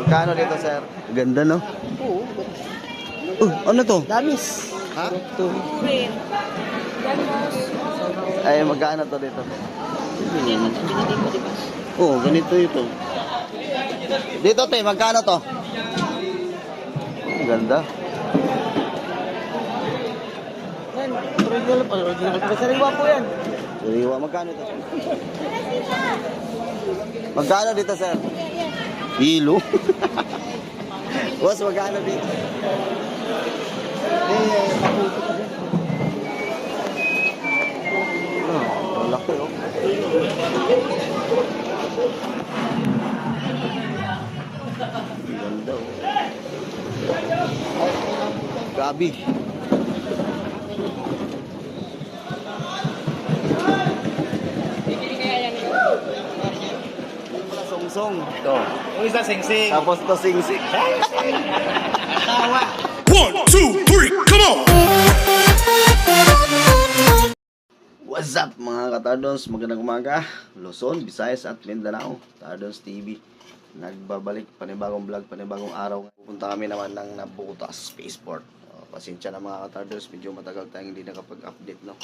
Magkano dito, sir? Ganda, no? Oo. Ano to? Damis. Ha? Ito. Ay, magkano to dito? Binili mo, di ba? Oo, ganito ito. Dito, te, magkano to? Ang ganda. Yan, original pa. Original pa. Sariwa po yan. Sariwa, magkano to? Magkano dito, sir? Hilo. Boss, magkano dito? Malaki, oh. Ganda, oh. Gabi. Song-song. Ito. Yung isa sing-sing. Tapos to sing-sing. Tawa. 1, 2, 3, come on! What's up mga katardons? Magandang umaga. Luzon, Visayas at Mindanao. Tardons TV. Nagbabalik, panibagong vlog, panibagong araw. Pupunta kami naman ng Nabutas Spaceport. Pasensya na mga katardons, medyo matagal tayong hindi nakapag-update, no?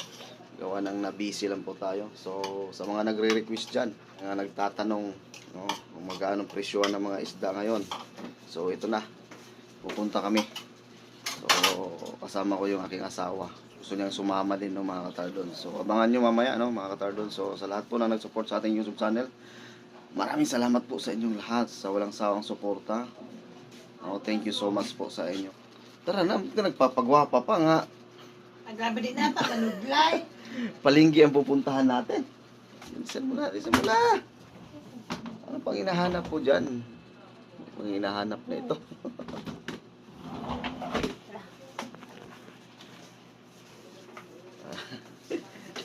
Gawa ng na-busy lang po tayo. So, sa mga nagre-request dyan, mga nagtatanong, no, kung magkano presyohan ng mga isda ngayon. So, ito na. Pupunta kami. So, kasama ko yung aking asawa. Gusto niyang sumama din, no, mga katardons. So, abangan nyo mamaya, no, mga katardons. So, sa lahat po na nag-support sa ating YouTube channel, maraming salamat po sa inyong lahat sa walang sawang suporta. Thank you so much po sa inyo. Tara na, nagpapagwapa pa nga. Grabe din na, pagkanuglay. Palinggi ang pupuntahan natin. Listen mo na. Ano pang hinahanap po dyan? Ano pang hinahanap na ito?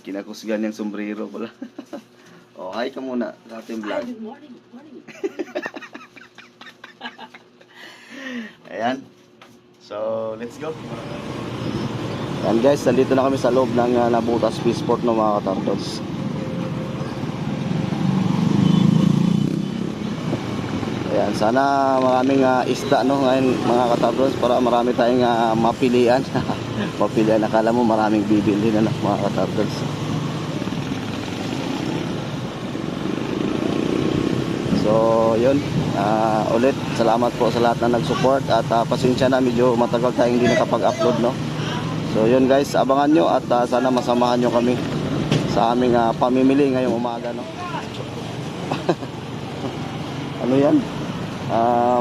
Kinakusgan yung sombrero pala. Oh, hi ka muna sa ating vlog. Good morning, good morning. Ayan. So, let's go. Ayan guys, nandito na kami sa loob ng Nabutas Spaceport, no, mga katardons. Ayan, sana maraming isda, no, ngayon mga katardons, para marami tayong mapilian. Mapilian, akala mo maraming bibili na, mga katardons. So, yun. Ulit, salamat po sa lahat na nag-support. At pasensya na, medyo matagal tayong hindi nakapag-upload, no? So, yun guys, abangan nyo. At sana masamahan nyo kami sa aming pamimili ngayong umaga, no? Ano yan?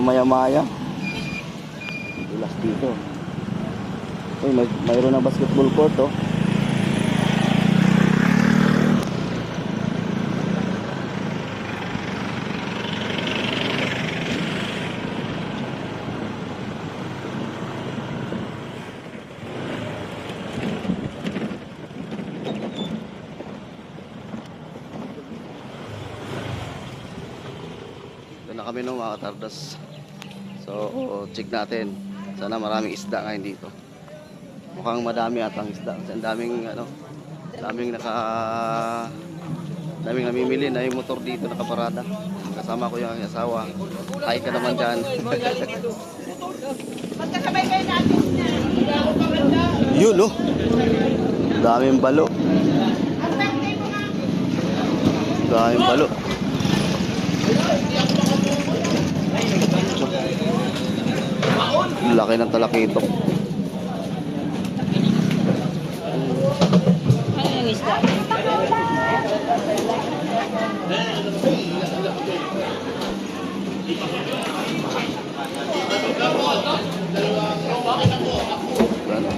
Maya-maya. Dulas dito. Uy, mayroon na basketball court, oh. Na kami, no, mga katardas. So, check natin. Sana maraming isda ngayon dito. Mukhang madami atang isda. Kasi ang daming daming namimili na yung motor dito nakaparada. Kasama ko yung aking asawa. Hi ka naman dyan. Magkasabay kayo natin na. Yun, no? Daming balo. Daming balo. Laki ng talakitok. Ano yung isda?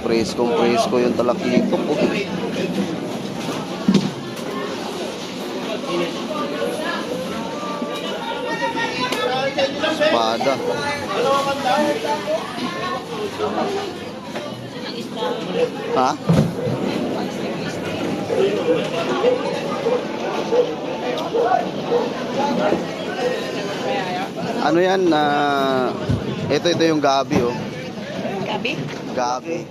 Presko yung talakitok. Espada. Ha? Ano yan? Ito yung gabi, oh. Gabi? Gabi.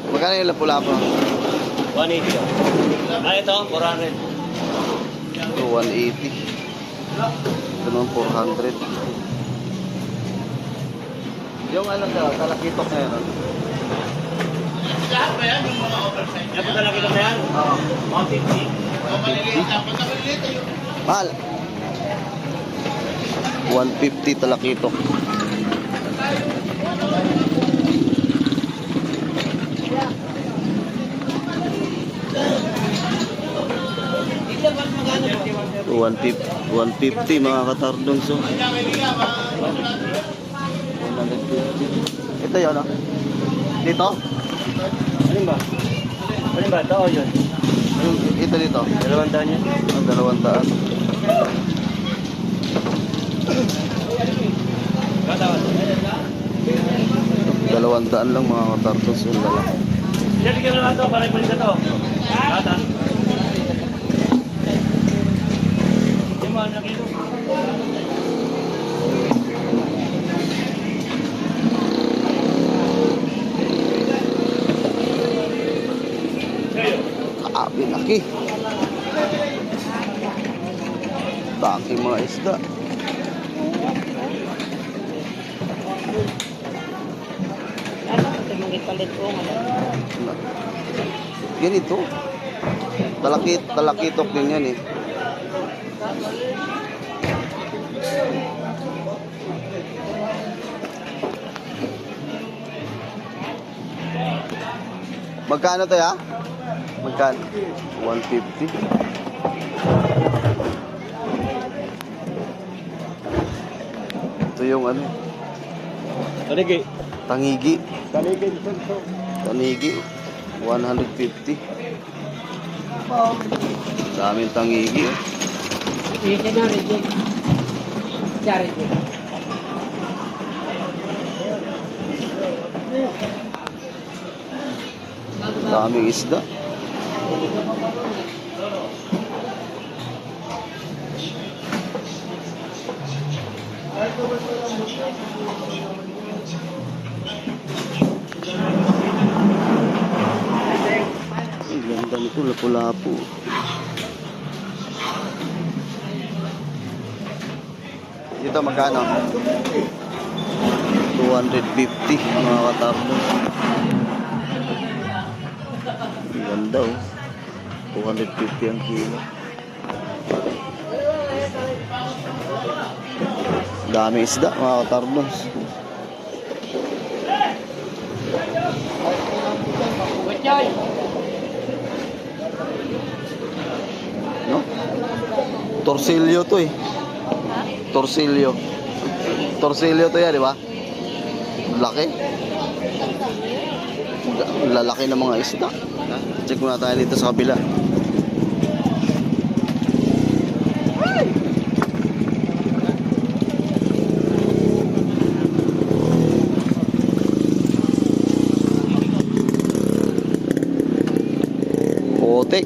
Magkano yung lapu-lapu? 180. Ah, ito, 400. 180. Ito naman 400. Yung ano ka, talakitok na yun. Lahat ba yan? Yung mga oversize? Ano talaga ito ba yan? Oo. 150. Mahal. 150 talakitok. Ito ba magkano po? 150 mga katardong. So 150. Ito yun, no? Dito? Alin ba? Alin ba? Ito o yun? Ito dito. 200 yan. Ang 200. Katawan. 200 lang mga katardong. So lalaki. Yan, bigyan mo naman ito. Para ipalit na ito. Kata. Yung mga nakilo. Kaabi laki. Laki mga isda. Ano ito yung ipalit ko? Ganito. Talakitok din yan eh. Magkano to ya? Magkano? 150. Ito yung ano? Taligi. Tangigi. Taligi. Tanigi, 150. Daming tangigi. Oh. Ito na rin yun. Charit yun. Daming isda. Ang ganda nito, lapu-lapu. Dito magkano? 250 mga katardo. Ang ganda oh. 250 ang kilo. Dami isda mga katardos. No? Torsilyo to eh. Torsilyo. Torsilyo to yan, di ba? Laki. Lalaki ng mga isda. Check muna tayo dito sa kabila. Putik.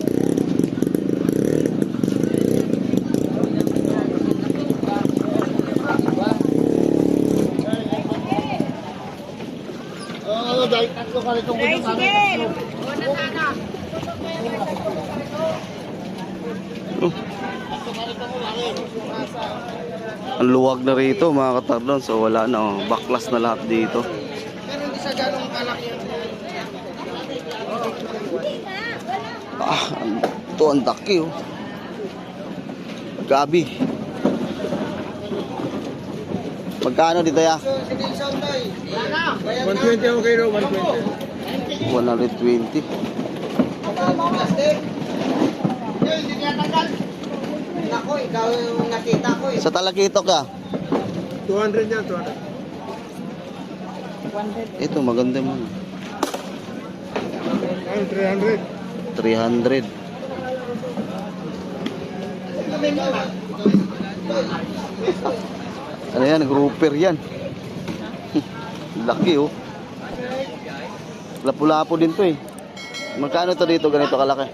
Ang luwag na rito mga katardon. So wala na oh. Baklas na lahat dito. Pero hindi sa ganong kalaki. Ito ang daki oh. Gabi. Magkano dito ya? 120 ako kayo, 120. 120. Ako, ikaw yung nakita ko eh. Sa talakitok ka? 200 yan, 200. Ito maganda mo. Ayun, 300. 300. Ano yan? Grouper yan. Laki oh. Lapu-lapu din to eh. Magkano to dito ganito kalaki?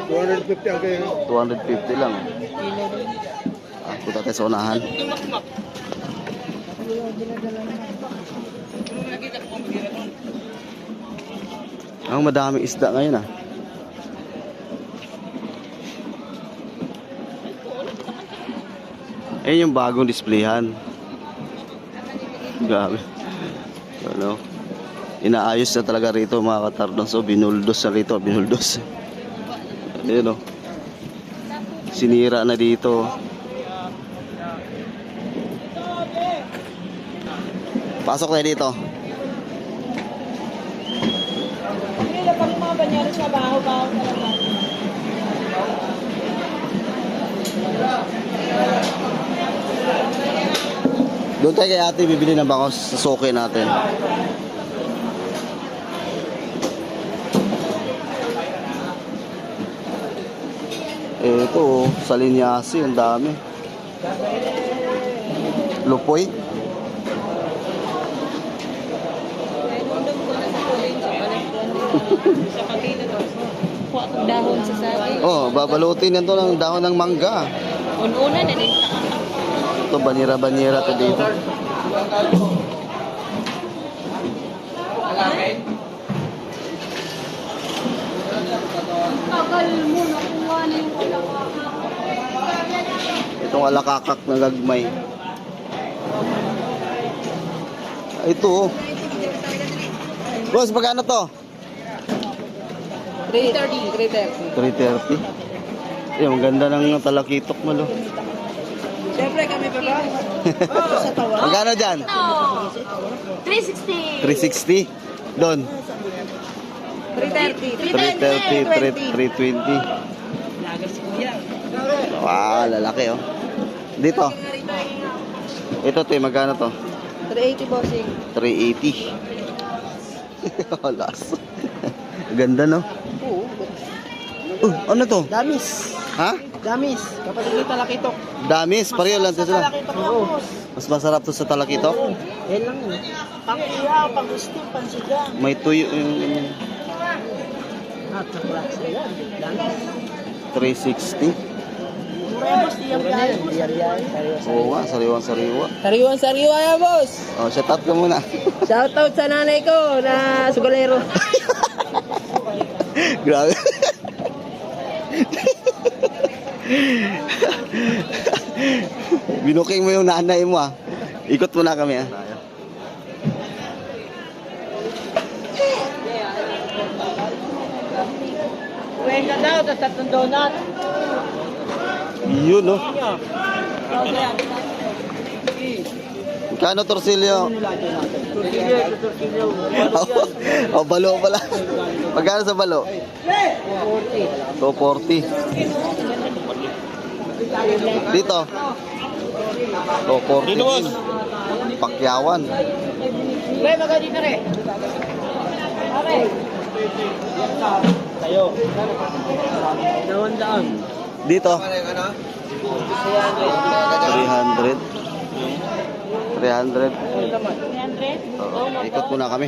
250 ang kayo. 250 lang. Punta tayo sa unahan. Ang madami isda ngayon ah. Ayun yung bagong displayhan. Grabe. Ano? Inaayos na talaga rito mga katardon. So binuldos na rito, binuldos. Ayun o. Sinira na dito. Pasok na dito. Nila pa rin mga banyero sa baho-baho talaga. Doon tayo kay ate bibili ng bangos sa soke natin. Ito, sa linyasi, ang dami. Lupoy. Sa kanina to. Kuha ng dahon sa saging. Oh, babalutin yan to ng dahon ng mangga. Una na din. Ito, banira-banira to dito. Tagal mo nakuha na yung Itong alakakak na gagmay. Ito oh. Boss, magkano to? 330. 330. Yung ganda ng talakitok mo lo. Siyempre kami pa ba? Sa tawa. Magkano dyan? 360. 360. Doon. 330. 330, 320. Wow, lalaki oh. Dito. Ito te, magkano to? 380 bossing. 380. Alas. Ganda no? Oo. Ano to? Damis. Ha? Damis. Kapatid ni Talakitok. Damis, pareho lang to sila. Talakitok lang boss. Mas masarap to sa talakitok. Yan lang yun. Pang-ihaw, pang-gusto, pang-sigang. May tuyo yung At sa klase yan. 360. Mura boss, diyang biyahe boss. Oo nga, sariwang-sariwa. Sariwan-sariwa yan boss. Oh, shout out ka muna. Shoutout sa nanay ko na sugalero. Grabe. Binuking mo yung nanay mo ah. Ikot mo na kami ah. Kuwin ka daw, tapos tatlong donut. Yun no. Kano torsilyo? Oh, balo pala. Magkano sa balo? 240. Dito. 240. Dito boss. Pakyawan. Kuwin, magkano na rin. Okay. Tayo. Daan. Dito. 300. 300. Oo, ikot muna kami.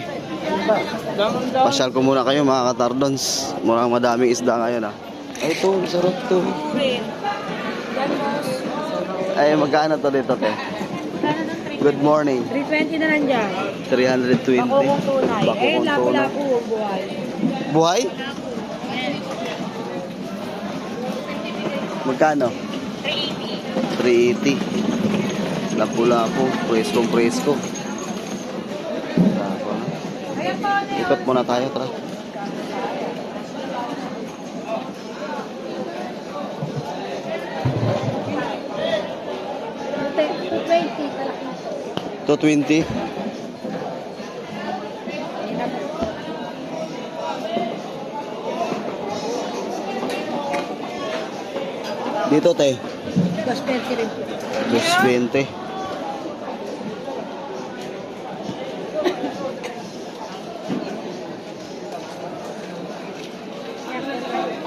Pasyal ko muna kayo mga katardons. Murang madaming isda ngayon ah. Ay, ito, sarap to. Ay, magkano to dito, te? Good morning. 320 na lang dyan. 320. Bako kong tunay. Bako Eh, kong tunay. lapu-lapu buhay. Buhay? Magkano? 380. 380. Lapu-lapu. Presko. Ikot muna tayo, tara. $220. Dito, te. 220 rin. 220.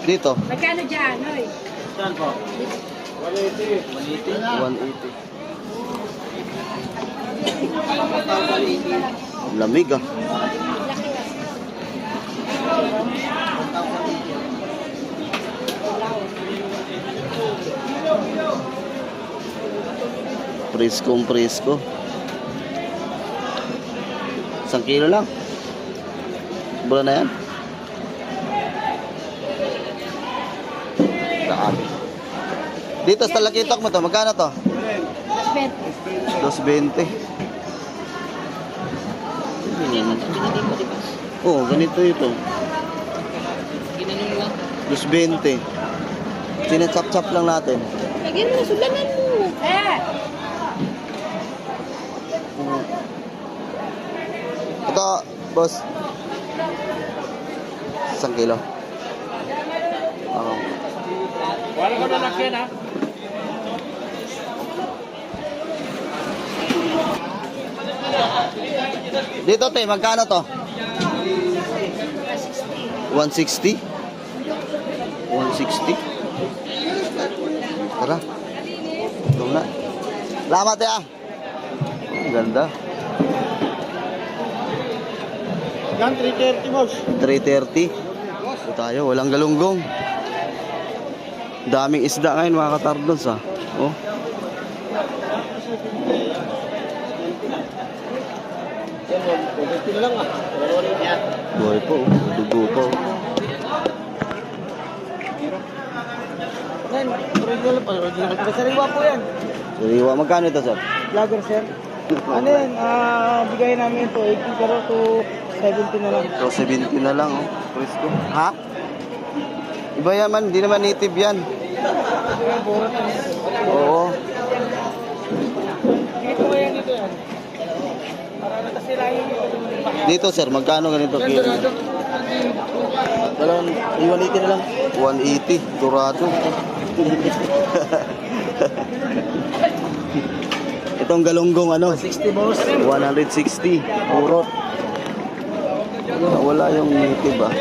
Dito. Magkano dyan, oy? 180. Lamig ah. Presko. 1 kilo lang. Sobra na yan. Dito sa talakitok mo to, magkano to? 220. Oo, ganito ito. Ginanong lang. 220. Sinachap-chap lang natin. Lagyan mo, sulanan mo. Ito, boss. 1 kilo. Oo. Wala ka na lakyan ha. Dito, te, magkano to? 160? 160? Tara. Ito na. Salamat, ya. Ang ganda. Yan, 330 boss. 330. Ito tayo, walang galunggong. Daming isda ngayon, mga katardons, ah. Oh. Ito na lang ah. Buhay po, oh. Dugo po. Yan, original pa. Sariwa po yan. Sariwa, magkano ito, sir? Vlogger sir. Ano yan, bigay namin ito 80 pero to 70 na lang. So, 70 na lang, oh. Presko. Ha? Iba yaman, hindi naman native yan. Oo. Dito ba yan dito yan? Para nakasilayin ito. Dito, sir, magkano ganito kilo? Dalawang 180 na lang. 180, Dorado. Itong galunggong ano? 60 boss. 160, purot. Wala yung native ah.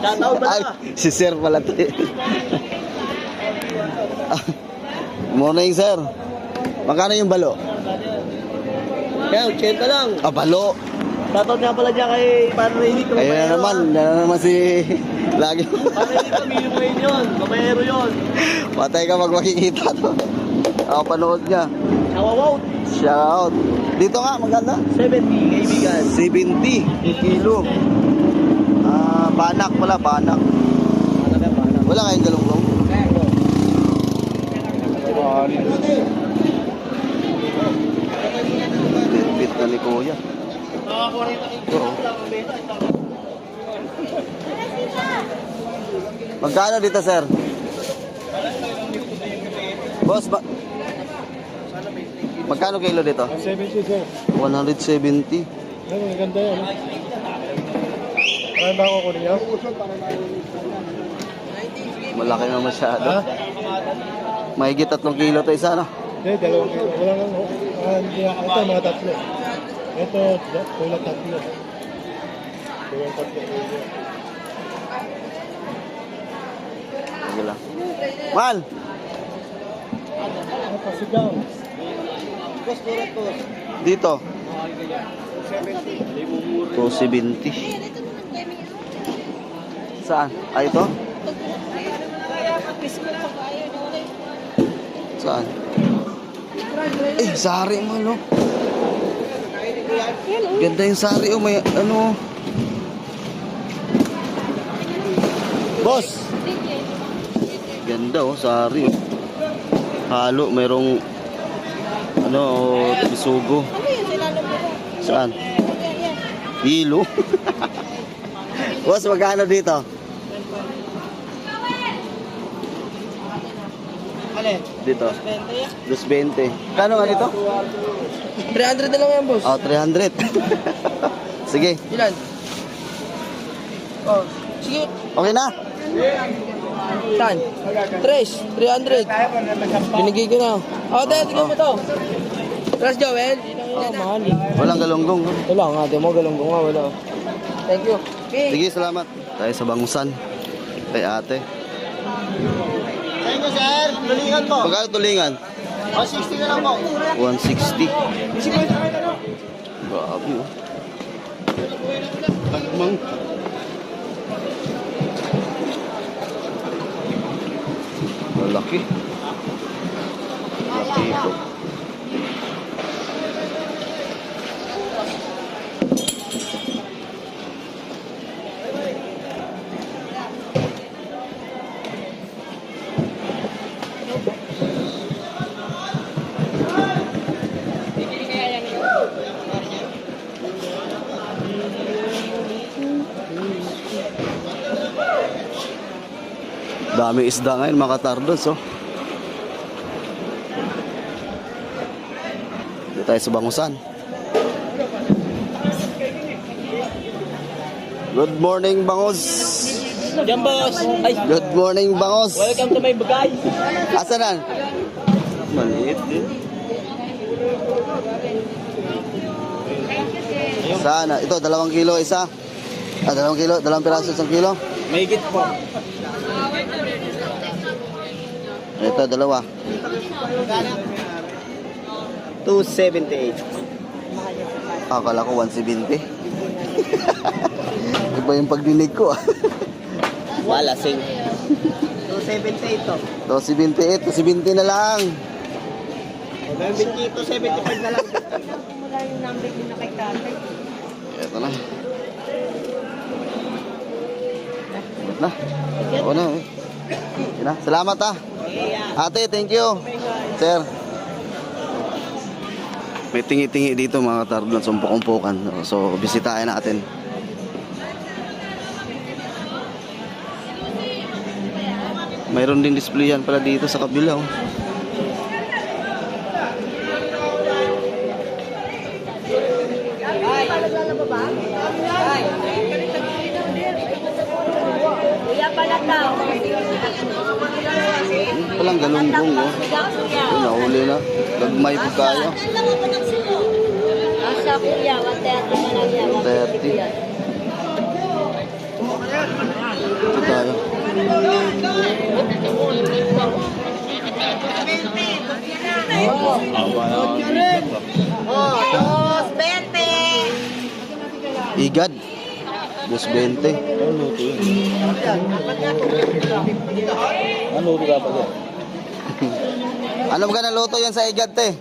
Tataw ba Ay, si sir pala to eh. Morning, sir. Magkano yung balo? Kaya 80 lang. Ah, balo. Tataw nga pala dyan kay Panraynik. Ayun na naman si... Lagi. Panraynik pa, minimum yun. Babayero yun. Patay ka pag makikita to. Ako panood niya. Nawawawt. Shout. Dito nga, maganda. 70 kaibigan. 70 kilo. Ah, banak pala, banak. Wala kayong galunggong? Bit na ni Kuya. Oo. Magkano dito, sir? Boss, magkano kilo dito? 70 sir. 170. Ano, maganda yan. Ano ba ako kunin niyo? Malaki na masyado. Mahigit 3 kilo to isa, no? Hindi, 2 kilo. Wala lang. Ito, mga tatlo. Ito, kulang tatlo. Kulang tatlo. Sige lang. Mal! Ano, pasigaw. Dito. 270. Saan? Ah, ito? Saan? Eh, sari mo, no? Ganda yung sari, oh. May, ano. Boss! Ganda, oh, sari, oh. Halo, mayroong, ano, oh, bisugo. Saan? Hilo. Boss, magkano dito? Alin? Dito. 220. Kano nga dito? 300 na lang yan, boss. Oh, 300. Sige. Ilan? Oh, sige. Okay na? Saan? 300. Binigay ko na. Oh, dahil, tignan mo to. Ras Joel? Oh, mahal. Walang galunggong. Wala nga, di mo galunggong nga, wala. Thank you. Sige, salamat. Tayo sa Bangusan. Kay ate. Thank you, sir. Tulingan mo. Magkano tulingan? 160 na lang po. 160. Grabe, oh. Tagmang. Malaki. Malaki ito. Dami isda ngayon mga katardos, oh. Dito tayo sa Bangusan. Good morning, Bangos. Diyan, boss. Ay, Good morning, Bangos. welcome to my bagay. Asa na? Maliit din. Sana. Ito, 2 kilo isa. 2 kilo, 2 piraso, 1 kilo. May higit po. Ito, 2. 278. Akala ko 170. Iba yung pagdinig ko, ah. Wala, sing. 278 to. 278, 270 na lang. 275 na lang. Mula yung number din na kay tatay. Ito na. Na. Oo na, eh. Yun na. Salamat, ah. Ate, thank you. Sir. May tingi-tingi dito mga katardan, sumpok-umpukan. So, bisitahin natin. Mayroon din display yan pala dito sa kabila, oh. Kuya pala tao. Yung palang galunggong, oh. Yun, nahuli na. Lagmay po kayo. Asa kuya, 130 na lang yan. 130. Ito tayo. Igad. 220. Ano luto ka pa yan? Ano ba na luto yan sa igad, te?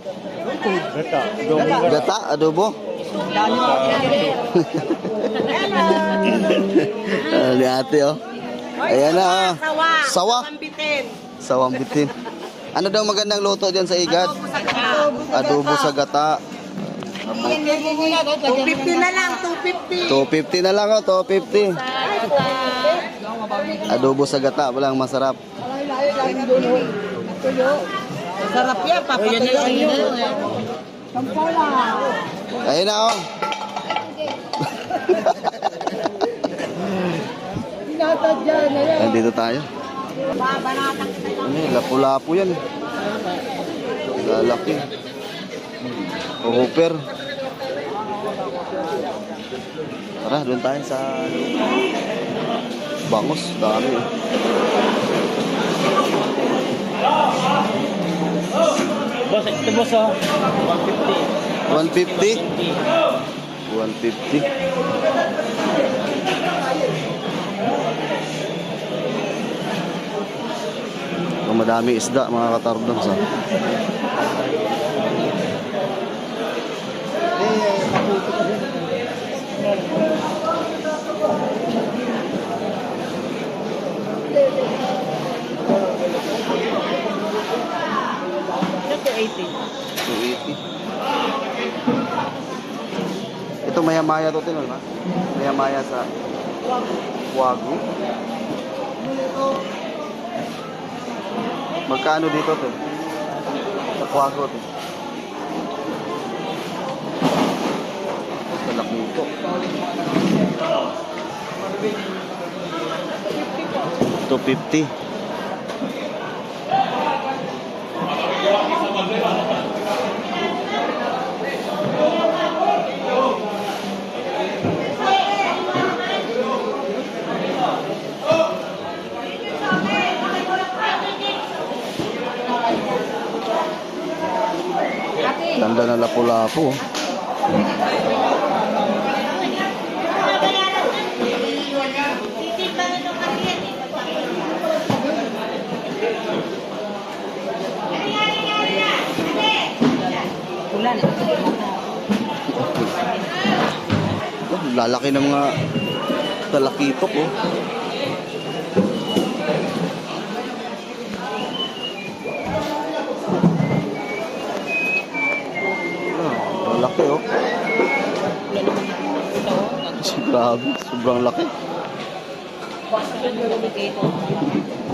Gata, adobo. Ni ate, oh. Ayan na, oh. Sawa. Sawang bitin. Ano daw magandang luto dyan sa igad? Adobo sa gata. 250 na lang, 250. 250 na lang, oh. 250. Adobo sa gata, walang masarap. Sarap yan, papatuloy yun. Ayun na, oh. Nandito tayo. Ano yun, lapu-lapu yan. Lalaki. Hooper. Tara, doon tayo sa Bangus. Dami, eh. Boss, ito boss, oh. 150. 150. Ang madami isda mga katardons, ha. Ito 80. 280. Ito maya-maya to, Tinol, ha? Maya-maya sa Wagyu. Magkano dito, to? Sa Wagyu, to? Sa Lakmito. 250. Tanda na lapu-lapu. Ulan. Oh, lalaki ng mga talakitok, oh. Laki, oh. Grabe, sobrang laki.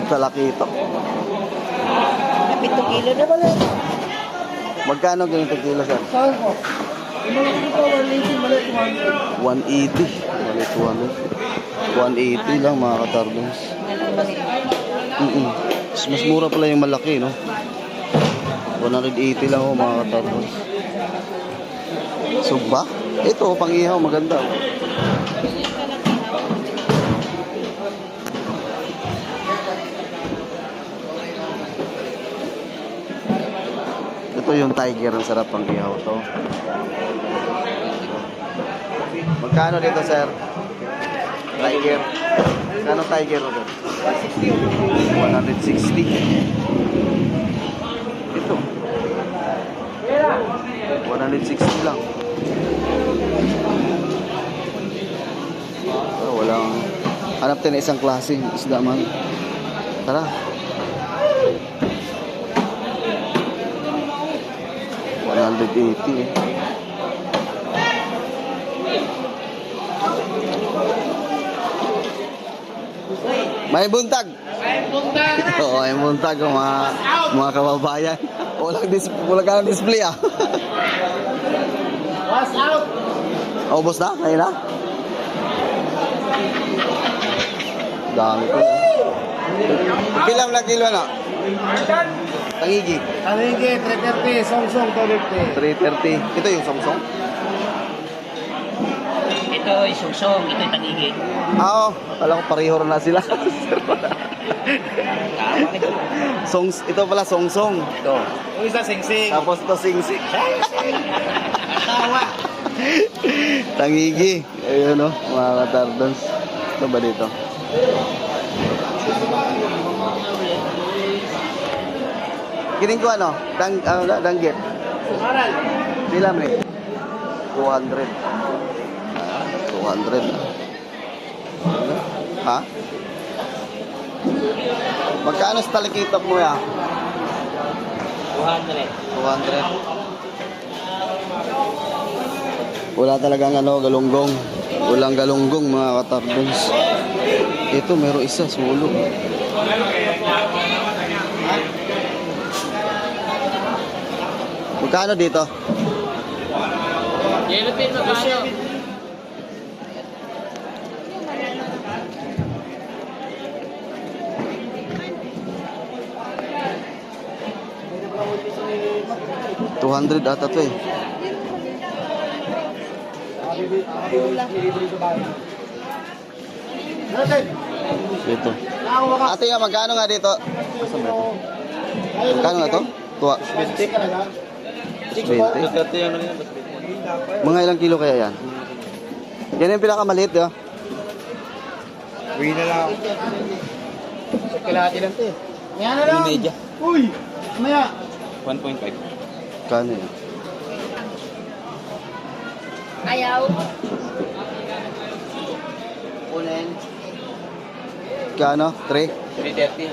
Talakito. 7 kilo na pala. Magkano ganito kilo, sir? Saan ko? Yung mga ito, 180, mali 200. 180. Malit 180 lang mga katardons. Mas mura pala yung malaki, no? 180 lang oh, mga katardons. Sugba? Ito, pang-ihaw, maganda. Oh. Ito yung tiger, ang sarap pang-ihaw to. Magkano dito, sir? Tiger. Magkano tiger o doon? 160. Ito. 160 lang. Oh, walang... Hanap tayo na isang klase. Isda man. Tara. $180 eh. May buntag. Oo, may buntag mga kababayan. Walang display ah. What's out? Ubos na? Kaya na? Dami ko. Pilam na kilo na? Tangigi. Tanigi, 330, Samsung 250. 330. Ito yung Samsung? Ito ay sugsong, ito ay tangigi. Oo. Alam ko pareho na sila. Ito pala Songsong. Ito. Yung isa, Sing-Sing. Tapos ito Sing-Sing. Tawa. Tangigi. Ayun o, mga katardons. Ito ba dito? Kining ko ano? Danggit. Aral. Pilam eh. 200. 200 na. Ha? Magkano sa talikitap mo ya? 200. 200. Wala talagang galunggong. Walang galunggong mga katardons. Ito meron isa, sulog. Magkano dito? Yellow pin magkano? $200 ata to eh. Dito. Ate nga, magkano nga dito? Asan ba ito? Magkano nga to? 20? Mga ilang kilo kaya yan? Yan yung pinakamaliit, di ba? Uwi na lang. Sa kalahati lang ito eh. Yan na lang. Media. Uy! Maya. 1.5. Kano yun? Ayaw. Kano? 3? 330.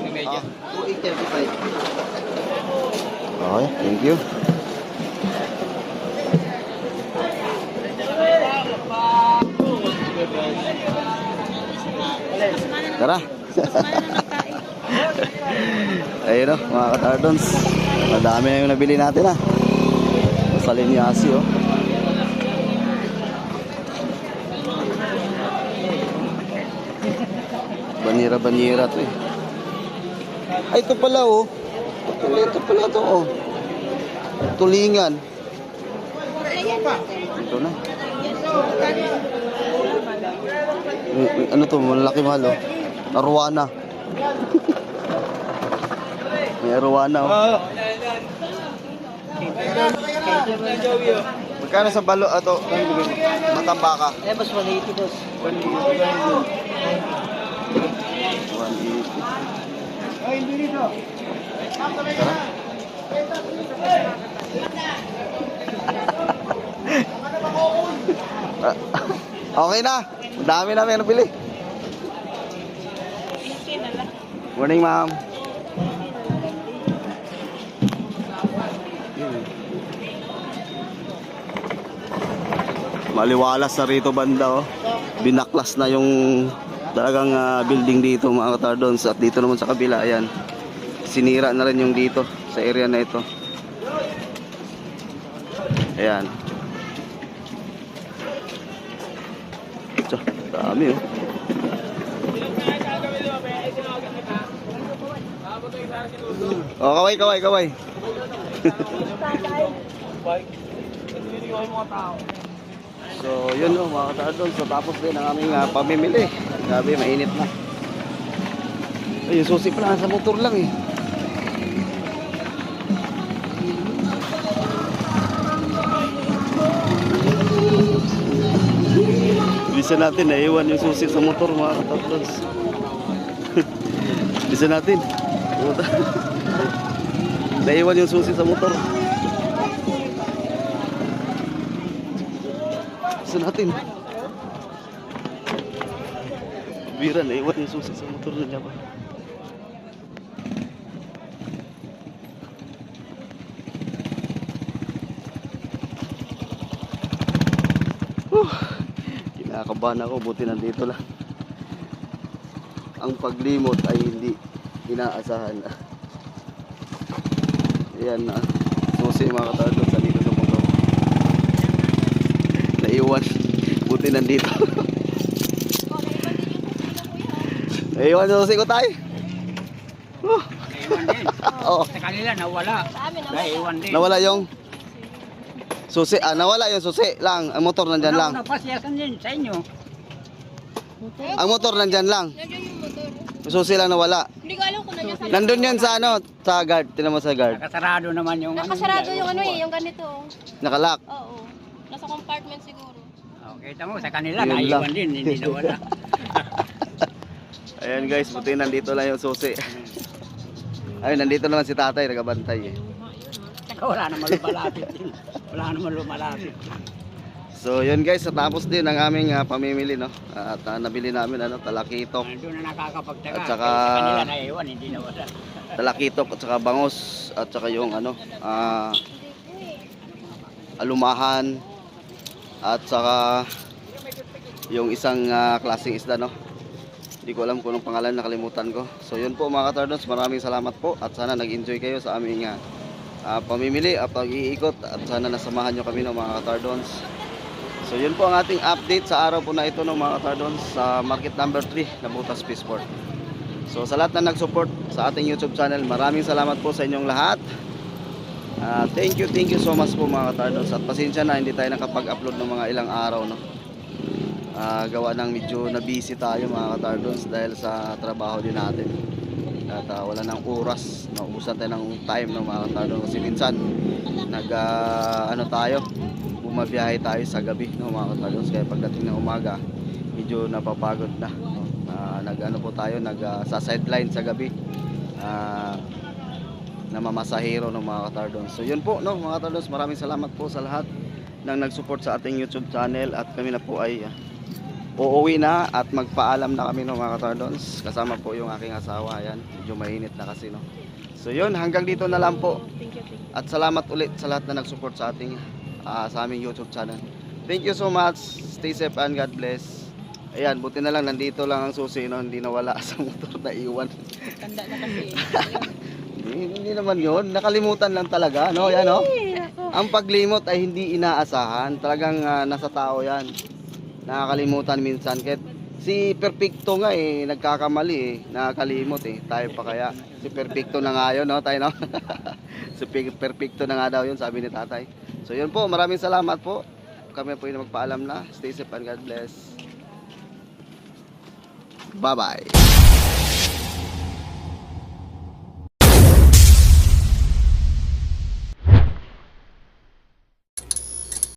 Yung media. 2.35. Okay, thank you. Tara. Ayun o, mga katardons. Madami na yung nabili natin ah. Sa Linyasi oh. Banira-banira to eh. Ay, ito pala oh. Ito pala to oh. Tulingan. Ito na. Ano to? Malaki mahal oh. Arowana. May arowana oh. Magkano sa balo ato? Matambaka. Eh, mas 180 boss. 180. Ay, hindi dito. Okay na. Dami namin nabili. Morning, ma'am. Maliwalas na rito banda oh. Binaklas na yung talagang building dito mga katardons. At dito naman sa kabila, ayan, sinira na rin yung dito sa area na ito. Ayan. So, dami oh. Oh, kaway. So, yun no, mga katardons. So, tapos din ang aming pamimili. Grabe, mainit na. Ay, yung susi pala, sa motor lang eh. Bisa natin, naiwan yung susi sa motor mga katardons. Bisa natin. Naiwan yung susi sa motor. Bisa natin. Bira, naiwan yung susi sa motor niya ba? Kinakabahan ako, buti nandito lang. Ang paglimot ay hindi inaasahan. Ayan na, susi mga katardons sa dito sa motor. Naiwan, buti nandito. Naiwan yung susi ko tayo. Naiwan din. Oo. Sa kanila nawala. Naiwan din. Nawala yung susi, nawala yung susi lang. Ang motor nandyan lang. Napasyakan din sa inyo. Ang motor nandyan lang. Nandiyan yung motor. Yung susi lang nawala. Hindi ko alam kung nandiyan sa... Nandun yun sa ano, sa guard. Tinan mo sa guard. Nakasarado naman yung Nakasarado yung ano eh, yung ganito. Nakalock. Oo. Nasa compartment siguro. Okay, tamo sa kanila Yun naiwan lang. din, hindi nawala. Ayan guys, buti nandito lang yung susi. Ayun, nandito naman si tatay, nagabantay eh. Saka wala naman lumalapit din. Wala naman lumalapit. So yun guys, natapos din ang aming pamimili no. At nabili namin ano, talakitok, Doon na nakakapagtaga. At saka- Sa kanila naiwan, hindi nawala. talakitok at saka bangos at saka yung ano, alumahan at saka yung isang klaseng isda no. Hindi ko alam kung anong pangalan, nakalimutan ko. So yun po mga katardons, maraming salamat po at sana nag-enjoy kayo sa aming pamimili at pag-iikot at sana nasamahan nyo kami ng mga katardons. So yun po ang ating update sa araw po na ito ng mga katardons sa market number 3 na Butas Peaceport. So sa lahat na nag-support sa ating YouTube channel, maraming salamat po sa inyong lahat. Thank you so much po mga katardons at pasensya na hindi tayo nakapag-upload ng mga ilang araw no. Gawa ng medyo na busy tayo mga katardons dahil sa trabaho din natin at wala nang oras, naubusan tayo ng time ng mga katardons kasi minsan bumabiyahe tayo sa gabi no mga katardons, kaya pagdating ng umaga medyo napapagod na sa sideline sa gabi namamasahero ng mga katardons. So yun po no mga katardons, maraming salamat po sa lahat ng nag-support sa ating YouTube channel at kami na po ay uuwi na at magpaalam na kami no mga katardons. Kasama po yung aking asawa. Ayan, medyo mainit na kasi no. So yun, hanggang dito na lang po. At salamat ulit sa lahat na nag-support sa ating sa aming YouTube channel. Thank you so much. Stay safe and God bless. Ayan, buti na lang nandito lang ang susi no, hindi nawala sa motor na iwan. Tanda na kasi. Hindi naman yun, nakalimutan lang talaga no. Ayan no. Ang paglimot ay hindi inaasahan. Talagang nasa tao yan. Nakakalimutan minsan. Kahit si Perfecto nga nagkakamali nakakalimot tayo pa kaya. Si Perfecto na nga yun no, tayo no. Si Perfecto na nga daw yun, sabi ni tatay. So yun po, maraming salamat po. Kami po yung magpaalam na. Stay safe and God bless. Bye bye.